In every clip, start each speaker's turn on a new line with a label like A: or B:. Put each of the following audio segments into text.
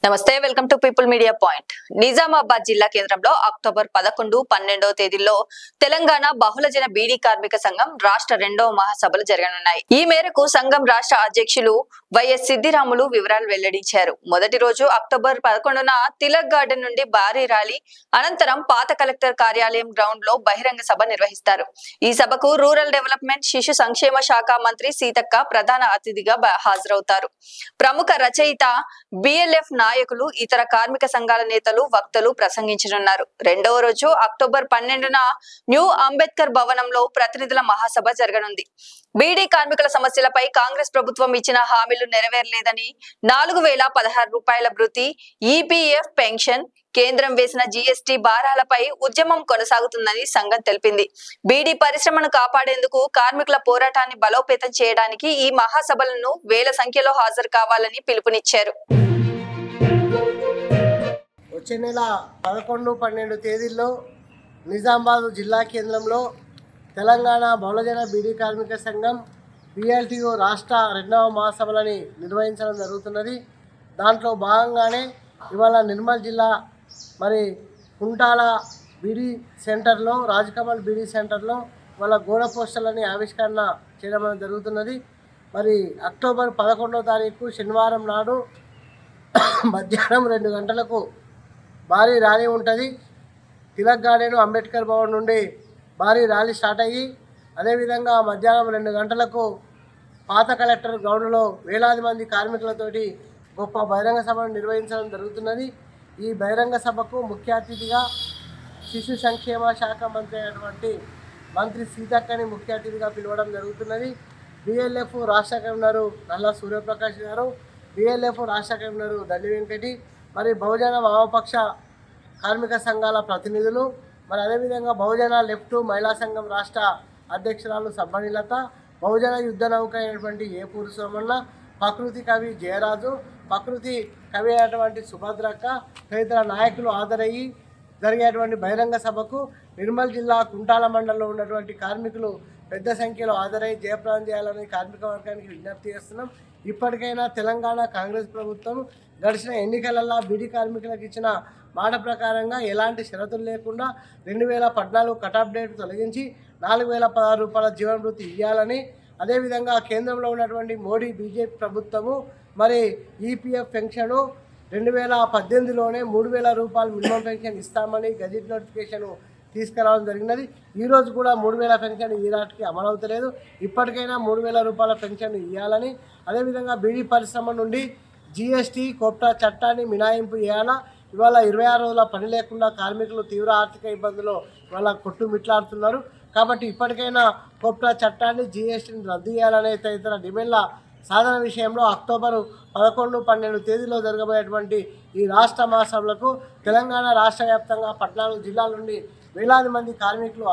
A: నమస్తే welcome to people media point. Nizamabad జిల్లా కేంద్రంలో అక్టోబర్ 11, 12వ తేదీల్లో తెలంగాణ బహుళజన బీడీ కార్మిక సంఘం రాష్ట్ర 2వ మహాసభలు జరగనున్నాయి. ఈ మేరకు సంఘం రాష్ట్ర అధ్యక్షులు వైఎస్ సిద్దిరాములు వివరాలు వెల్లడించారు. మొదటి రోజు అక్టోబర్ 11న తిలక్ గార్డెన్ నుండి భారీ ర్యాలీ అనంతరం పాత కలెక్టర్ కార్యాలయం గ్రౌండ్ లో బహిరంగ సభ నిర్వహిస్తారు. ఈ సభకు రూరల్ డెవలప్మెంట్, శిశు సంక్షేమ శాఖ మంత్రి సీతక్క ప్రధాన అతిథిగా హాజరవుతారు. ప్రముఖ రచయిత, బిఎల్ఎఫ్ నాయకులు, ఇతర కార్మిక సంఘాల నేతలు, వక్తలు ప్రసంగించనున్నారు. రెండవ రోజు అక్టోబర్ 12న న్యూ అంబేద్కర్ భవనంలో ప్రతినిధుల మహాసభ జరగనుంది. బీడీ కార్మికుల సమస్యలపై కాంగ్రెస్ ప్రభుత్వం ఇచ్చిన హామీలు నెరవేరలేదని, 4016 రూపాయల భృతి, ఈపీఎఫ్ పెన్షన్, కేంద్రం వేసిన జీఎస్టీ భారాలపై ఉద్యమం కొనసాగుతుందని సంఘం తెలిపింది. బీడీ పరిశ్రమను కాపాడేందుకు కార్మికుల పోరాటాన్ని బలోపేతం చేయడానికి ఈ మహాసభలను వేల సంఖ్యలో హాజరు కావాలని పిలుపునిచ్చారు.
B: వచ్చే నెల 11, 12 తేదీల్లో నిజామాబాద్ జిల్లా కేంద్రంలో తెలంగాణ బహుళజన బీడీ కార్మిక సంఘం PLTO రాష్ట్ర 2వ మహాసభలని నిర్వహించడం జరుగుతున్నది. దాంట్లో భాగంగానే ఇవాళ నిర్మల్ జిల్లా కుంటాల బీడీ సెంటర్లో, రాజకమల్ బీడీ సెంటర్లో వాళ్ళ గోడ పోస్టర్లని ఆవిష్కరణ చేయడం జరుగుతున్నది. అక్టోబర్ 11వ తారీఖు శనివారం నాడు మధ్యాహ్నం 2 గంటలకు భారీ ర్యాలీ ఉంటుంది. తిలక్ గార్డెన్, అంబేద్కర్ భవన్ నుండి భారీ ర్యాలీ స్టార్ట్ అయ్యి అదేవిధంగా మధ్యాహ్నం 2 గంటలకు పాత కలెక్టర్ గ్రౌండ్లో వేలాది మంది కార్మికులతోటి గొప్ప బహిరంగ సభను నిర్వహించడం జరుగుతున్నది. ఈ బహిరంగ సభకు ముఖ్య అతిథిగా శిశు సంక్షేమ శాఖ మంత్రి అయినటువంటి మంత్రి సీతక్కని ముఖ్య అతిథిగా పిలవడం జరుగుతున్నది. BLF రాష్ట్ర కన్వీనర్ నల్ల సూర్యప్రకాష్ గారు, BLF రాష్ట్ర కన్వీనర్ దండి వెంకటి, బహుజన వామపక్ష కార్మిక సంఘాల ప్రతినిధులు, అదేవిధంగా బహుజన లెఫ్ట్ మహిళా సంఘం రాష్ట్ర అధ్యక్షురాలు సబ్బనిలత, బహుజన యుద్ధ నౌక అయినటువంటి ఏపూరు సోమన్న, ప్రకృతి కవి జయరాజు, ప్రకృతి కవి అయినటువంటి సుభద్రక్క తదితర నాయకులు హాజరయ్యి జరిగేటువంటి బహిరంగ సభకు నిర్మల్ జిల్లా కుంటాల మండలంలో ఉన్నటువంటి కార్మికులు పెద్ద సంఖ్యలో హాజరై జయప్రదం చేయాలని కార్మిక వర్గానికి విజ్ఞప్తి చేస్తున్నాం. ఇప్పటికైనా తెలంగాణ కాంగ్రెస్ ప్రభుత్వం గడిచిన ఎన్నికలలో బీడీ కార్మికులకు ఇచ్చిన మాట ప్రకారంగా ఎలాంటి షరతులు లేకుండా 2014 కటాఫ్ డేట్ తొలగించి 4016 రూపాయల జీవన భృతి ఇవ్వాలని, అదేవిధంగా కేంద్రంలో ఉన్నటువంటి మోడీ బీజేపీ ప్రభుత్వము ఈపీఎఫ్ పెన్షను 2018లోనే 3000 రూపాయలు మినిమం పెన్షన్ ఇస్తామని గజెట్ నోటిఫికేషన్ తీసుకురావడం జరిగినది. ఈరోజు కూడా 3000 పెన్షన్ ఈ నాటికి అమలవుతలేదు. ఇప్పటికైనా 3000 రూపాయల పెన్షన్ ఇవ్వాలని, అదేవిధంగా బీడీ పరిశ్రమ నుండి జీఎస్టీ కోప్టా చట్టాన్ని మినహాయింపు చేయాలా. ఇవాళ 26 రోజుల పని లేకుండా కార్మికులు తీవ్ర ఆర్థిక ఇబ్బందులు ఇవాళ కొట్టుమిట్లాడుతున్నారు. కాబట్టి ఇప్పటికైనా కోప్టా చట్టాన్ని, జీఎస్టీని రద్దు చేయాలనే తదితర డిమాండ్ల సాధన విషయంలో అక్టోబర్ 11, 12 తేదీలో జరగబోయేటువంటి ఈ రాష్ట్ర మహాసభలకు తెలంగాణ రాష్ట్ర వ్యాప్తంగా 14 జిల్లాల నుండి వేలాది మంది కార్మికులు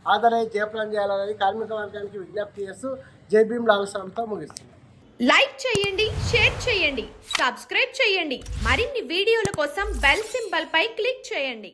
B: హాజరై జయప్రదం చేయాలనేది కార్మిక వర్గానికి విజ్ఞప్తి చేస్తూ జైభీం లాల్సలంతో ముగిస్తుంది.
C: లైక్ చేయండి, షేర్ చేయండి, సబ్స్క్రైబ్ చేయండి. మరిన్ని వీడియోల కోసం బెల్ సింబల్ పై క్లిక్ చేయండి.